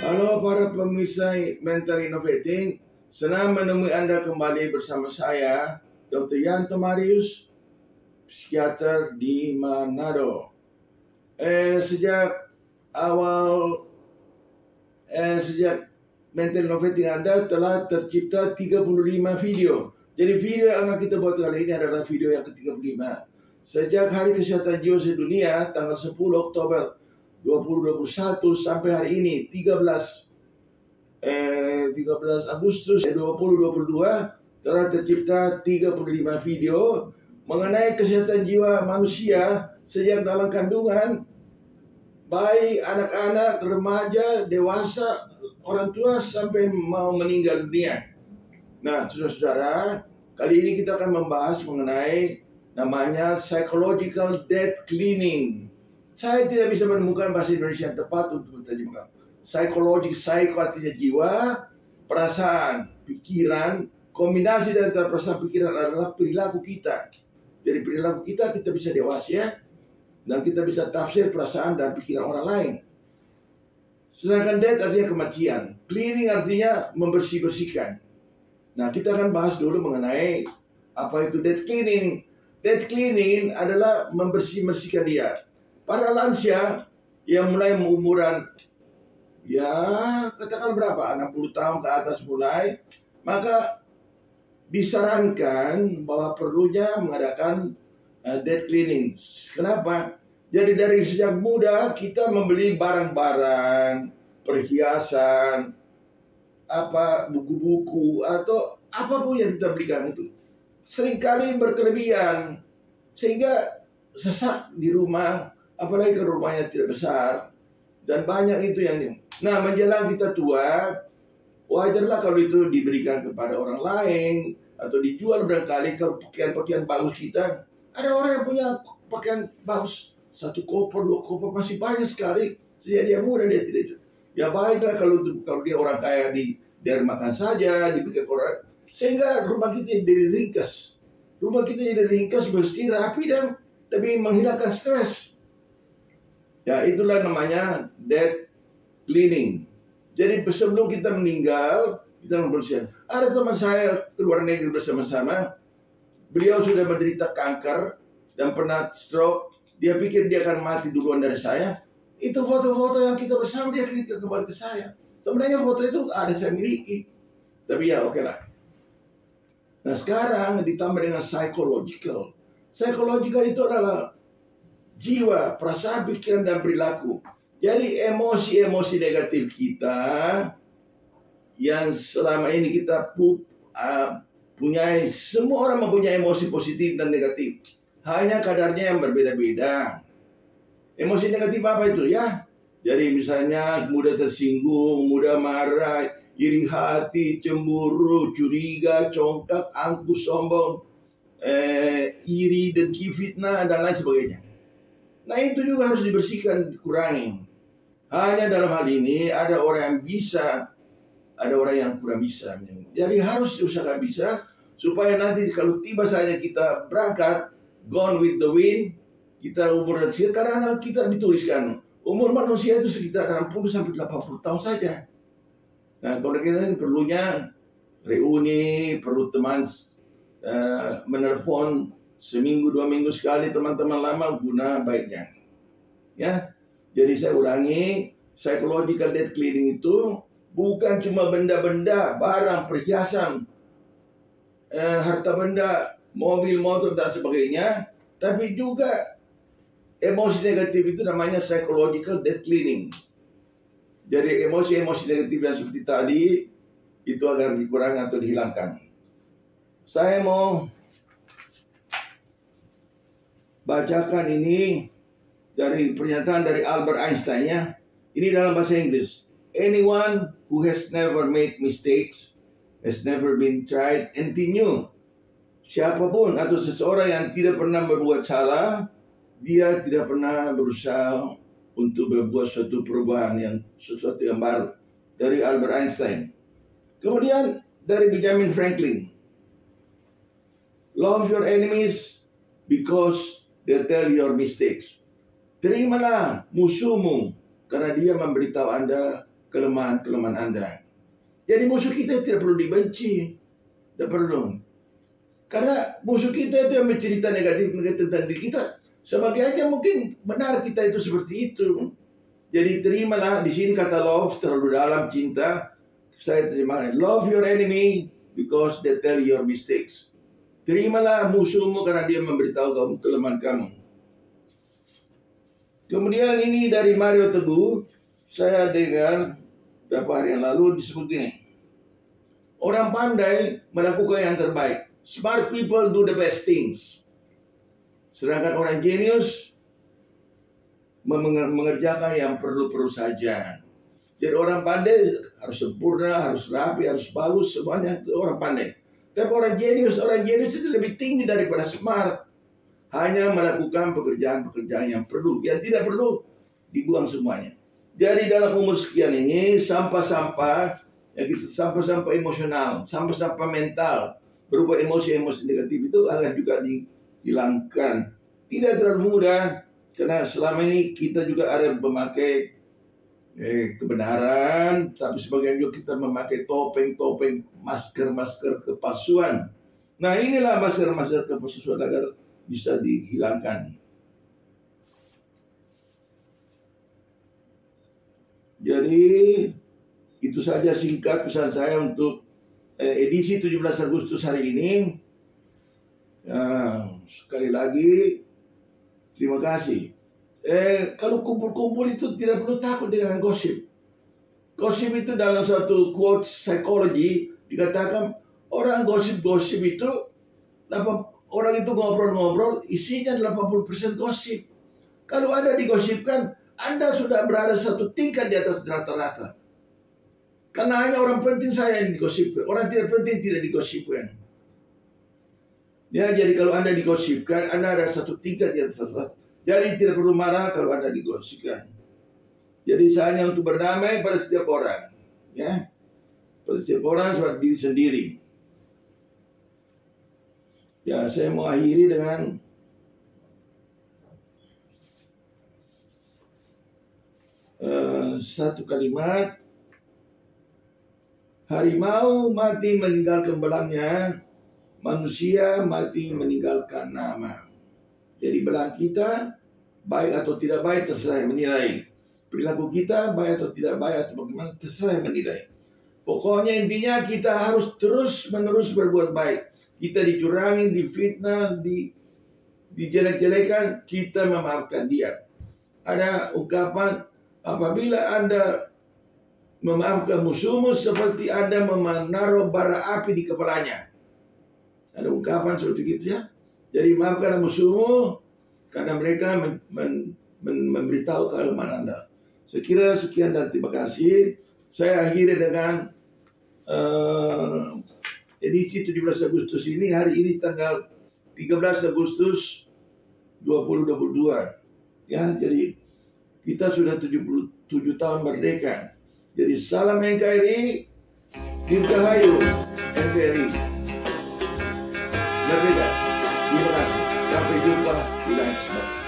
Halo para pemirsa Mental Innovating, senang menemui Anda kembali bersama saya, Dr. Yanto Marius, psikiater di Manado. Sejak Mental Innovating Anda telah tercipta 35 video. Jadi video yang akan kita buat kali ini adalah video yang ke-35. Sejak Hari Kesehatan Jiwa Sedunia, tanggal 10 Oktober 2021 sampai hari ini 13 Agustus 2022 telah tercipta 35 video mengenai kesehatan jiwa manusia sejak dalam kandungan, bayi, anak-anak, remaja, dewasa, orang tua sampai mau meninggal dunia. Nah, saudara-saudara, kali ini kita akan membahas mengenai namanya psychological death cleaning. Saya tidak bisa menemukan bahasa Indonesia yang tepat untuk menerjemahkan. Psycho artinya jiwa, perasaan, pikiran, kombinasi dari antara perasaan pikiran adalah perilaku kita. Jadi perilaku kita bisa dewasa ya, dan kita bisa tafsir perasaan dan pikiran orang lain. Sedangkan death artinya kematian, cleaning artinya membersih-bersihkan. Nah, kita akan bahas dulu mengenai apa itu death cleaning. Death cleaning adalah membersih-bersihkan dia. Para lansia yang mulai umuran, ya katakan berapa, 60 tahun ke atas mulai, maka disarankan bahwa perlunya mengadakan death cleaning. Kenapa? Jadi dari sejak muda kita membeli barang-barang, perhiasan, buku-buku atau apapun yang kita belikan itu seringkali berkelebihan sehingga sesak di rumah, apalagi kalau rumahnya tidak besar dan banyak itu yang. Nah, menjelang kita tua, wajarlah kalau itu diberikan kepada orang lain atau dijual barangkali. Kalau pakaian-pakaian bagus kita, ada orang yang punya pakaian bagus 1 koper, 2 koper, masih banyak sekali. Sejak dia muda dia tidak itu. Ya baiklah kalau dia orang kaya dari makan saja, diberikan orang, sehingga rumah kita jadi ringkas. Rumah kita jadi ringkas, bersih, rapi dan lebih menghilangkan stres. Ya, itulah namanya death cleaning. Jadi sebelum kita meninggal, kita membersihkan. Ada teman saya keluar negeri bersama-sama, beliau sudah menderita kanker dan pernah stroke. Dia pikir dia akan mati duluan dari saya. Itu foto-foto yang kita bersama, dia kirim kembali ke saya. Sebenarnya foto itu ada saya miliki. Tapi ya oke lah. Nah, sekarang ditambah dengan psychological. Psychological itu adalah jiwa, perasaan, pikiran, dan perilaku. Jadi emosi-emosi negatif kita yang selama ini kita punya, semua orang mempunyai emosi positif dan negatif. Hanya kadarnya yang berbeda-beda. Emosi negatif apa itu ya? Jadi misalnya mudah tersinggung, mudah marah, iri hati, cemburu, curiga, congkak, angkuh, sombong, iri, dengki, fitnah, dan lain sebagainya. Nah, itu juga harus dibersihkan, dikurangi. Hanya dalam hal ini ada orang yang bisa, ada orang yang kurang bisa. Jadi harus diusahakan bisa, supaya nanti kalau tiba saatnya kita berangkat, gone with the wind, kita umur dan usia, karena kita dituliskan umur manusia itu sekitar 60 sampai 80 tahun saja. Nah, kalau kita ini perlunya reuni, perlu teman menelpon seminggu 2 minggu sekali teman-teman lama guna baiknya. Ya. Jadi saya ulangi, psychological death cleaning itu bukan cuma benda-benda, barang, perhiasan, harta benda, mobil, motor dan sebagainya, tapi juga emosi negatif itu namanya psychological death cleaning. Jadi emosi-emosi negatif yang seperti tadi itu agar dikurangi atau dihilangkan. Saya mau bacakan ini dari pernyataan dari Albert Einstein ya. Ini dalam bahasa Inggris. Anyone who has never made mistakes has never been tried anything new. Siapapun atau seseorang yang tidak pernah berbuat salah, dia tidak pernah berusaha untuk berbuat suatu perubahan sesuatu yang baru. Dari Albert Einstein. Kemudian dari Benjamin Franklin. Love your enemies because they tell your mistakes. Terimalah musuhmu karena dia memberitahu Anda kelemahan-kelemahan Anda. Jadi musuh kita tidak perlu dibenci. Tidak perlu. Karena musuh kita itu yang bercerita negatif tentang diri kita. Sebagai aja mungkin benar kita itu seperti itu. Jadi terimalah, di sini kata love terlalu dalam, cinta. Saya terima. Love your enemy because they tell your mistakes. Terimalah musuhmu karena dia memberitahu kamu kelemahan kamu. Kemudian ini dari Mario Teguh, saya dengar beberapa hari yang lalu disebut gini. Orang pandai melakukan yang terbaik. Smart people do the best things. Sedangkan orang jenius mengerjakan yang perlu-perlu saja. Jadi orang pandai harus sempurna, harus rapi, harus bagus, semuanya itu orang pandai. Tapi orang jenius itu lebih tinggi daripada smart. Hanya melakukan pekerjaan-pekerjaan yang perlu. Yang tidak perlu, dibuang semuanya. Jadi dalam umur sekian ini, sampah-sampah, ya gitu, sampah-sampah emosional, sampah-sampah mental, berupa emosi-emosi negatif itu akan juga dihilangkan. Tidak terlalu mudah, karena selama ini kita juga ada memakai kebenaran, tapi sebagian juga kita memakai topeng-topeng, masker-masker kepalsuan. Nah inilah masker-masker kepalsuan agar bisa dihilangkan. Jadi itu saja singkat pesan saya untuk edisi 17 Agustus hari ini. Sekali lagi terima kasih. Kalau kumpul-kumpul itu tidak perlu takut dengan gosip. Gosip itu dalam suatu quote psikologi dikatakan orang gosip-gosip itu orang itu ngobrol-ngobrol isinya 80% gosip. Kalau Anda digosipkan, Anda sudah berada satu tingkat di atas rata-rata. Karena hanya orang penting saya yang digosipkan. Orang tidak penting tidak digosipkan. Ya, jadi kalau Anda digosipkan, Anda ada satu tingkat di atas rata-rata. Jadi tidak perlu marah kalau Anda digosipkan. Jadi saya hanya untuk berdamai pada setiap orang. Ya, pada setiap orang sebagai diri sendiri. Ya, saya mau akhiri dengan satu kalimat. Harimau mati meninggalkan belangnya, manusia mati meninggalkan nama. Jadi belang kita baik atau tidak baik terserah yang menilai. Perilaku kita baik atau tidak baik atau bagaimana terserah yang menilai. Pokoknya intinya kita harus terus menerus berbuat baik. Kita dicurangi, difitnah, dijelek-jelekan, kita memaafkan dia. Ada ungkapan, apabila Anda memaafkan musuhmu seperti Anda menaruh bara api di kepalanya. Ada ungkapan seperti itu ya. Jadi maafkanlah musuhmu karena mereka memberitahu kelemahan Anda. Sekira sekian dan terima kasih. Saya akhiri dengan edisi 17 Agustus ini. Hari ini tanggal 13 Agustus 2022. Ya, jadi kita sudah 77 tahun merdeka. Jadi salam NKRI, Dirgahayu NKRI. Merdeka. Terima kasih. Sampai jumpa di lain kesempatan.